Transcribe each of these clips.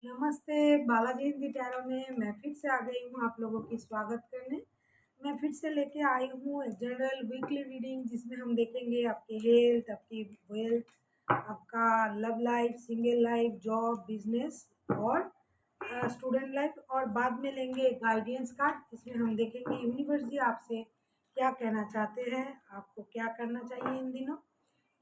नमस्ते, बालाजी हिंदी टैरो में मैं फिर से आ गई हूँ आप लोगों की स्वागत करने। मैं फिर से लेके आई हूँ एक जनरल वीकली रीडिंग जिसमें हम देखेंगे आपके हेल्थ, आपकी वेल्थ, आपका love life, single life, job, business और स्टूडेंट लाइफ। और बाद में लेंगे गाइडेंस कार्ड जिसमें हम देखेंगे यूनिवर्स जी आपसे क्या कहना चाहते हैं, आपको क्या करना चाहिए इन दिनों।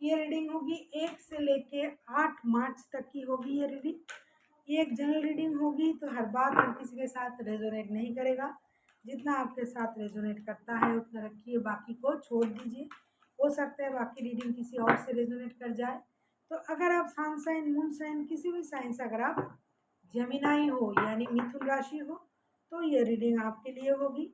ये रीडिंग होगी 1 से लेके 8 मार्च तक की होगी ये रीडिंग। ये एक जनरल रीडिंग होगी तो हर बात हर किसी के साथ रेजोनेट नहीं करेगा। जितना आपके साथ रेजोनेट करता है उतना रखिए, बाकी को छोड़ दीजिए। हो सकता है बाकी रीडिंग किसी और से रेजोनेट कर जाए। तो अगर आप सन साइन, मून साइन, किसी भी साइन से अगर आप जेमिनाई हो यानी मिथुन राशि हो तो ये रीडिंग आपके लिए होगी।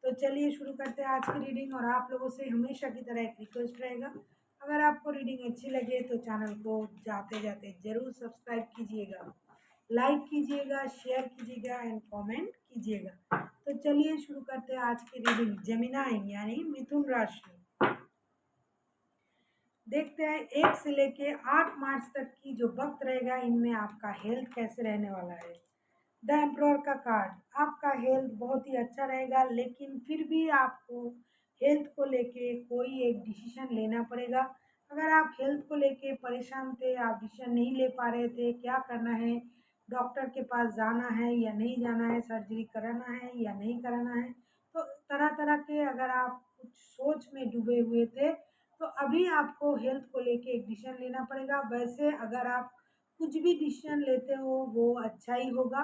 तो चलिए शुरू करते हैं आज की रीडिंग। और आप लोगों से हमेशा की तरह एक रिक्वेस्ट रहेगा, अगर आपको रीडिंग अच्छी लगे तो चैनल को जाते जाते ज़रूर सब्सक्राइब कीजिएगा, लाइक कीजिएगा, शेयर कीजिएगा एंड कमेंट कीजिएगा। तो चलिए शुरू करते हैं आज की रीडिंग। जेमिनाई यानी मिथुन राशि, देखते हैं 1 से लेके 8 मार्च तक की जो वक्त रहेगा इनमें आपका हेल्थ कैसे रहने वाला है। द एम्परर का कार्ड, आपका हेल्थ बहुत ही अच्छा रहेगा, लेकिन फिर भी आपको हेल्थ को लेके कोई एक डिसीजन लेना पड़ेगा। अगर आप हेल्थ को लेके परेशान थे, आप डिसीजन नहीं ले पा रहे थे क्या करना है, डॉक्टर के पास जाना है या नहीं जाना है, सर्जरी कराना है या नहीं कराना है, तो तरह तरह के अगर आप कुछ सोच में डूबे हुए थे तो अभी आपको हेल्थ को लेके एक डिसीजन लेना पड़ेगा। वैसे अगर आप कुछ भी डिसीजन लेते हो वो अच्छा ही होगा,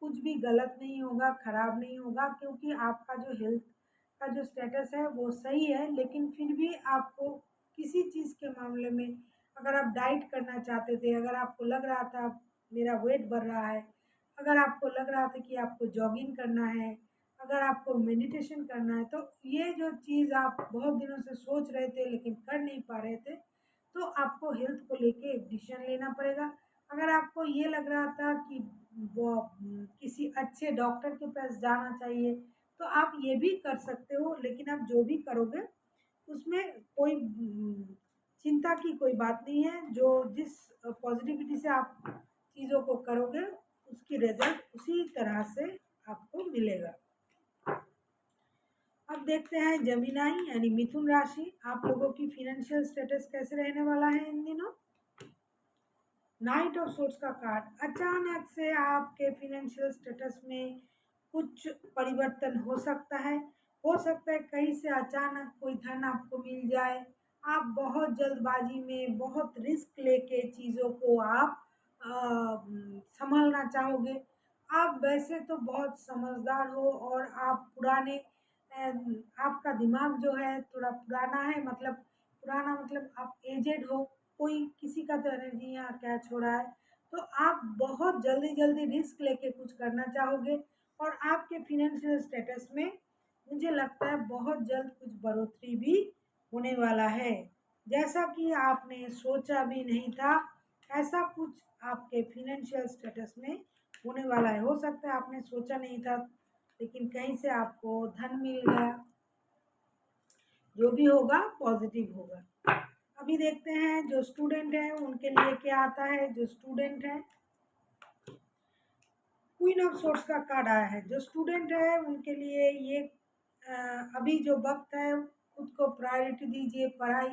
कुछ भी गलत नहीं होगा, खराब नहीं होगा, क्योंकि आपका जो हेल्थ का जो स्टेटस है वो सही है। लेकिन फिर भी आपको किसी चीज़ के मामले में, अगर आप डाइट करना चाहते थे, अगर आपको लग रहा था मेरा वेट बढ़ रहा है, अगर आपको लग रहा था कि आपको जॉगिंग करना है, अगर आपको मेडिटेशन करना है, तो ये जो चीज़ आप बहुत दिनों से सोच रहे थे लेकिन कर नहीं पा रहे थे, तो आपको हेल्थ को लेके एक डिसीजन लेना पड़ेगा। अगर आपको ये लग रहा था कि वो किसी अच्छे डॉक्टर के पास जाना चाहिए तो आप ये भी कर सकते हो, लेकिन आप जो भी करोगे उसमें कोई चिंता की कोई बात नहीं है। जो जिस पॉजिटिविटी से आप चीज़ों को करोगे उसकी रिजल्ट उसी तरह से आपको मिलेगा। अब देखते हैं जेमिनाई यानी मिथुन राशि, आप लोगों की फिनेंशियल स्टेटस कैसे रहने वाला है इन दिनों। नाइट ऑफ सोर्स का कार्ड, अचानक से आपके फिनेंशियल स्टेटस में कुछ परिवर्तन हो सकता है कहीं से अचानक कोई धन आपको मिल जाए। आप बहुत जल्दबाजी में बहुत रिस्क लेके चीज़ों को आप संभालना चाहोगे। आप वैसे तो बहुत समझदार हो और आप पुराने आपका दिमाग जो है थोड़ा पुराना है, मतलब पुराना मतलब आप एजेड हो। कोई किसी का तो एनर्जी यहाँ कैच हो रहा है, तो आप बहुत जल्दी जल्दी रिस्क लेके कुछ करना चाहोगे। और आपके फिनेंशियल स्टेटस में मुझे लगता है बहुत जल्द कुछ बढ़ोतरी भी होने वाला है, जैसा कि आपने सोचा भी नहीं था। ऐसा कुछ आपके फिनेंशियल स्टेटस में होने वाला है। हो सकता है आपने सोचा नहीं था लेकिन कहीं से आपको धन मिल गया। जो भी होगा पॉजिटिव होगा। अभी देखते हैं जो स्टूडेंट है उनके लिए क्या आता है। जो स्टूडेंट है, क्वीन ऑफ सोर्स का कार्ड आया है। जो स्टूडेंट है उनके लिए ये अ, अभी जो वक्त है, खुद को प्रायोरिटी दीजिए, पढ़ाई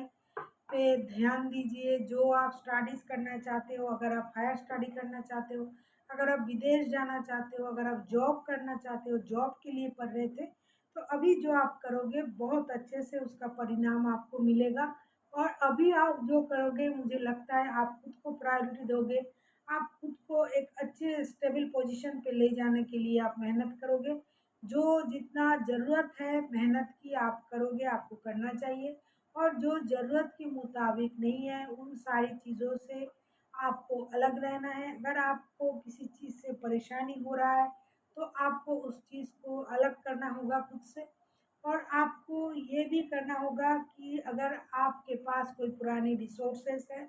पे ध्यान दीजिए। जो आप स्टडीज़ करना चाहते हो, अगर आप हायर स्टडी करना चाहते हो, अगर आप विदेश जाना चाहते हो, अगर आप जॉब करना चाहते हो, जॉब के लिए पढ़ रहे थे, तो अभी जो आप करोगे बहुत अच्छे से उसका परिणाम आपको मिलेगा। और अभी आप जो करोगे मुझे लगता है आप खुद को प्रायोरिटी दोगे, आप खुद को एक अच्छे स्टेबल पोजीशन पे ले जाने के लिए आप मेहनत करोगे। जो जितना ज़रूरत है मेहनत की आप करोगे, आपको करना चाहिए। और जो ज़रूरत के मुताबिक नहीं है उन सारी चीज़ों से आपको अलग रहना है। अगर आपको किसी चीज़ से परेशानी हो रहा है तो आपको उस चीज़ को अलग करना होगा खुद से। और आपको ये भी करना होगा कि अगर आपके पास कोई पुरानी रिसोर्सेस है,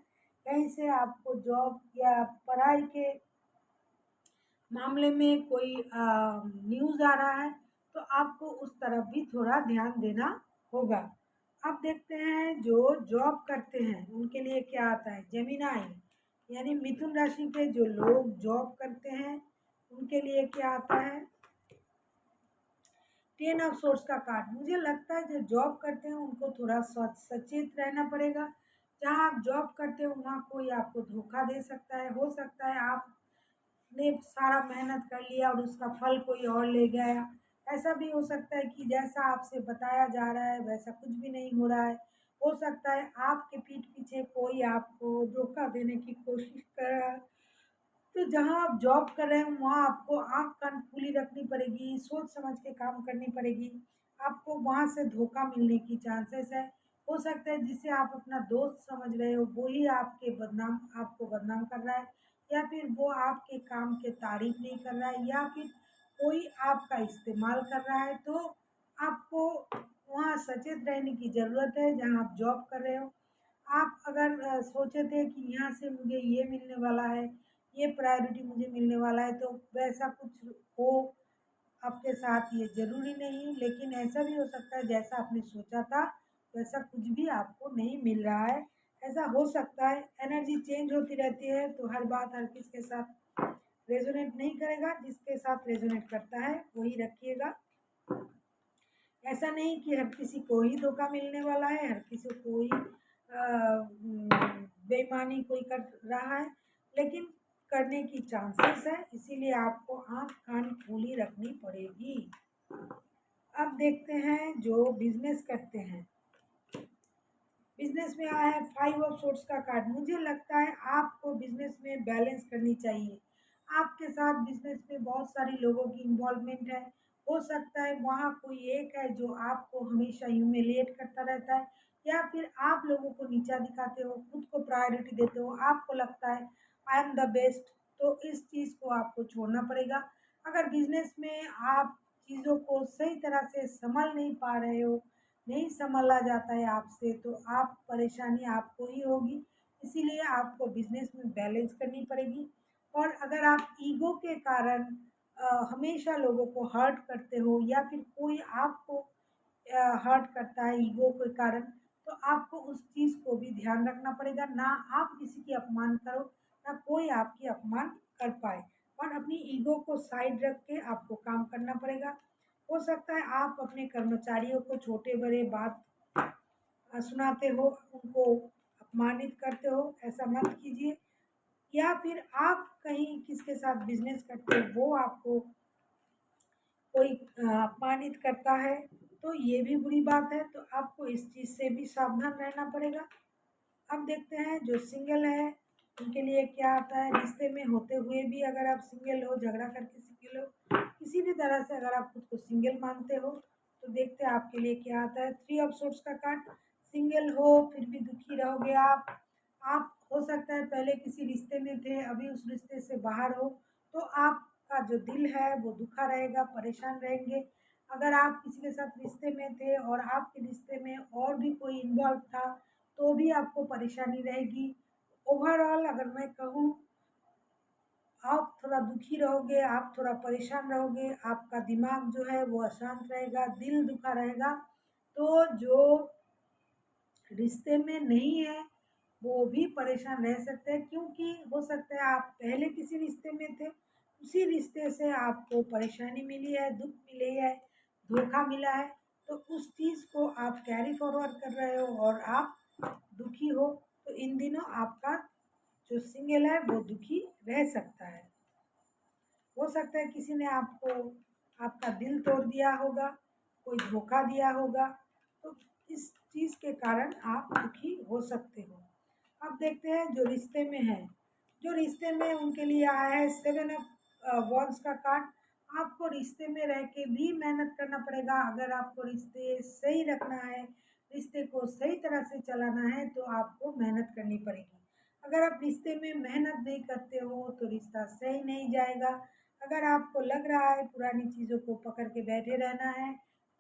कहीं से आपको जॉब या पढ़ाई के मामले में कोई न्यूज़ आ रहा है, तो आपको उस तरफ भी थोड़ा ध्यान देना होगा। अब देखते हैं जो जॉब करते हैं उनके लिए क्या आता है। जेमिनाई यानी मिथुन राशि के जो लोग जॉब करते हैं उनके लिए क्या आता है, 10 ऑफ सोर्स का कार्ड। मुझे लगता है जो जॉब करते हैं उनको थोड़ा सचेत रहना पड़ेगा। जहाँ आप जॉब करते हो वहाँ कोई आपको धोखा दे सकता है। हो सकता है आपने सारा मेहनत कर लिया और उसका फल कोई और ले गया। ऐसा भी हो सकता है कि जैसा आपसे बताया जा रहा है वैसा कुछ भी नहीं हो रहा है। हो सकता है आपके पीठ पीछे कोई आपको धोखा देने की कोशिश कर रहा है। तो जहाँ आप जॉब कर रहे हैं वहाँ आपको आँख कान खुली रखनी पड़ेगी, सोच समझ के काम करनी पड़ेगी। आपको वहाँ से धोखा मिलने की चांसेस है। हो सकता है जिसे आप अपना दोस्त समझ रहे हो वो ही आपको बदनाम कर रहा है, या फिर वो आपके काम के तारीफ नहीं कर रहा है, या फिर कोई आपका इस्तेमाल कर रहा है। तो आपको वहाँ सचेत रहने की ज़रूरत है जहाँ आप जॉब कर रहे हो। आप अगर सोचे थे कि यहाँ से मुझे ये मिलने वाला है, ये प्रायोरिटी मुझे मिलने वाला है, तो वैसा कुछ हो आपके साथ ये ज़रूरी नहीं। लेकिन ऐसा भी हो सकता है जैसा आपने सोचा था वैसा कुछ भी आपको नहीं मिल रहा है। ऐसा हो सकता है, एनर्जी चेंज होती रहती है तो हर बात हर किसी के साथ रेजोनेट नहीं करेगा। जिसके साथ रेजोनेट करता है वही रखिएगा। ऐसा नहीं कि हर किसी को ही धोखा मिलने वाला है, हर किसी को ही बेईमानी कोई कर रहा है, लेकिन करने की चांसेस है। इसीलिए आपको आँख कान खुली रखनी पड़ेगी। अब देखते हैं जो बिजनेस करते हैं। बिजनेस में आया है 5 ऑफ सोर्स का कार्ड। मुझे लगता है आपको बिजनेस में बैलेंस करनी चाहिए। आपके साथ बिजनेस में बहुत सारे लोगों की इन्वॉल्वमेंट है। हो सकता है वहाँ कोई एक है जो आपको हमेशा ह्यूमिलिएट करता रहता है, या फिर आप लोगों को नीचा दिखाते हो, खुद को प्रायोरिटी देते हो, आपको लगता है आई एम द बेस्ट। तो इस चीज़ को आपको छोड़ना पड़ेगा। अगर बिजनेस में आप चीज़ों को सही तरह से संभाल नहीं पा रहे हो, नहीं संभाला जाता है आपसे, तो आप परेशानी आपको ही होगी। इसीलिए आपको बिजनेस में बैलेंस करनी पड़ेगी। और अगर आप ईगो के कारण हमेशा लोगों को हर्ट करते हो, या फिर कोई आपको हर्ट करता है ईगो के कारण, तो आपको उस चीज़ को भी ध्यान रखना पड़ेगा। ना आप किसी की अपमान करो, ना कोई आपकी अपमान कर पाए। और अपनी ईगो को साइड रख के आपको काम करना पड़ेगा। हो सकता है आप अपने कर्मचारियों को छोटे बड़े बात सुनाते हो, उनको अपमानित करते हो, ऐसा मत कीजिए। या फिर आप कहीं किसके साथ बिजनेस करते हो वो आपको कोई अपमानित करता है, तो ये भी बुरी बात है। तो आपको इस चीज़ से भी सावधान रहना पड़ेगा। अब देखते हैं जो सिंगल है उनके लिए क्या आता है। रिश्ते में होते हुए भी अगर आप सिंगल हो, झगड़ा करके सिंगल हो, किसी भी तरह से अगर आप खुद को सिंगल मानते हो, तो देखते हैं आपके लिए क्या आता है। 3 ऑफ सोर्स का कार्ड। सिंगल हो फिर भी दुखी रहोगे आप हो सकता है पहले किसी रिश्ते में थे, अभी उस रिश्ते से बाहर हो, तो आपका जो दिल है वो दुखा रहेगा, परेशान रहेंगे। अगर आप किसी के साथ रिश्ते में थे और आपके रिश्ते में और भी कोई इन्वॉल्व था, तो भी आपको परेशानी रहेगी। ओवरऑल अगर मैं कहूँ, आप थोड़ा दुखी रहोगे, आप थोड़ा परेशान रहोगे, आपका दिमाग जो है वो अशांत रहेगा, दिल दुखा रहेगा। तो जो रिश्ते में नहीं है वो भी परेशान रह सकते हैं, क्योंकि हो सकता है आप पहले किसी रिश्ते में थे, उसी रिश्ते से आपको परेशानी मिली है, दुख मिले है, धोखा मिला है। तो उस चीज़ को आप कैरी फॉरवर्ड कर रहे हो और आप दुखी हो। तो इन दिनों आपका जो सिंगल है वो दुखी रह सकता है। हो सकता है किसी ने आपको आपका दिल तोड़ दिया होगा, कोई धोखा दिया होगा, तो इस चीज़ के कारण आप दुखी हो सकते हो। अब देखते हैं जो रिश्ते में है। जो रिश्ते में उनके लिए आया है 7 ऑफ वॉन्ड्स का कार्ड। आपको रिश्ते में रह के भी मेहनत करना पड़ेगा। अगर आपको रिश्ते सही रखना है, रिश्ते को सही तरह से चलाना है, तो आपको मेहनत करनी पड़ेगी। अगर आप रिश्ते में मेहनत नहीं करते हो तो रिश्ता सही नहीं जाएगा। अगर आपको लग रहा है पुरानी चीज़ों को पकड़ के बैठे रहना है,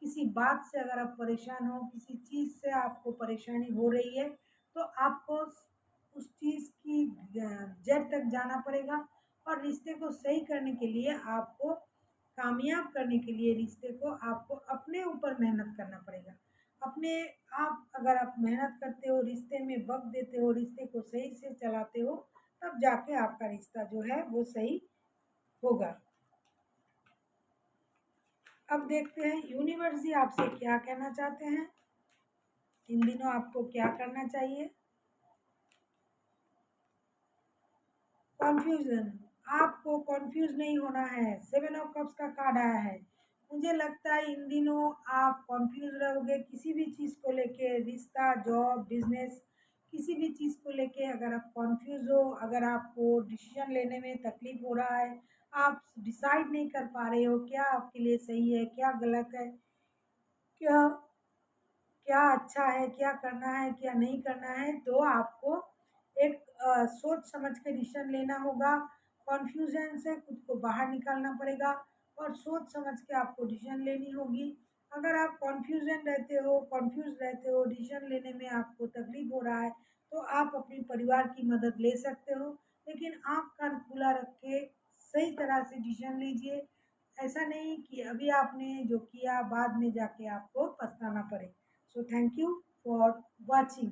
किसी बात से अगर आप परेशान हो, किसी चीज़ से आपको परेशानी हो रही है, तो आपको उस चीज़ की जड़ तक जाना पड़ेगा। और रिश्ते को सही करने के लिए आपको, कामयाब करने के लिए रिश्ते को आपको अपने ऊपर मेहनत करना पड़ेगा। अपने आप अगर आप मेहनत करते हो, रिश्ते में वक़्त देते हो, रिश्ते को सही से चलाते हो, तब जाके आपका रिश्ता जो है वो सही होगा। अब देखते हैं यूनिवर्स जी आपसे क्या कहना चाहते हैं, इन दिनों आपको क्या करना चाहिए। कॉन्फ्यूजन, आपको कॉन्फ्यूज नहीं होना है। 7 ऑफ कप्स का कार्ड आया है। मुझे लगता है इन दिनों आप कॉन्फ्यूज रहोगे किसी भी चीज़ को लेके, रिश्ता, जॉब, बिजनेस, किसी भी चीज़ को लेके अगर आप कॉन्फ्यूज हो, अगर आपको डिसीजन लेने में तकलीफ हो रहा है, आप डिसाइड नहीं कर पा रहे हो क्या आपके लिए सही है, क्या गलत है, क्या क्या अच्छा है, क्या करना है, क्या नहीं करना है, तो आपको एक सोच समझ के डिसीजन लेना होगा। कॉन्फ्यूजन से खुद को बाहर निकालना पड़ेगा और सोच समझ के आपको डिसीजन लेनी होगी। अगर आप कॉन्फ्यूज रहते हो, डिसीजन लेने में आपको तकलीफ हो रहा है, तो आप अपने परिवार की मदद ले सकते हो। लेकिन आँख कान खुला रख के सही तरह से डिसीजन लीजिए। ऐसा नहीं कि अभी आपने जो किया बाद में जाके आपको पछताना पड़े। So thank you for watching.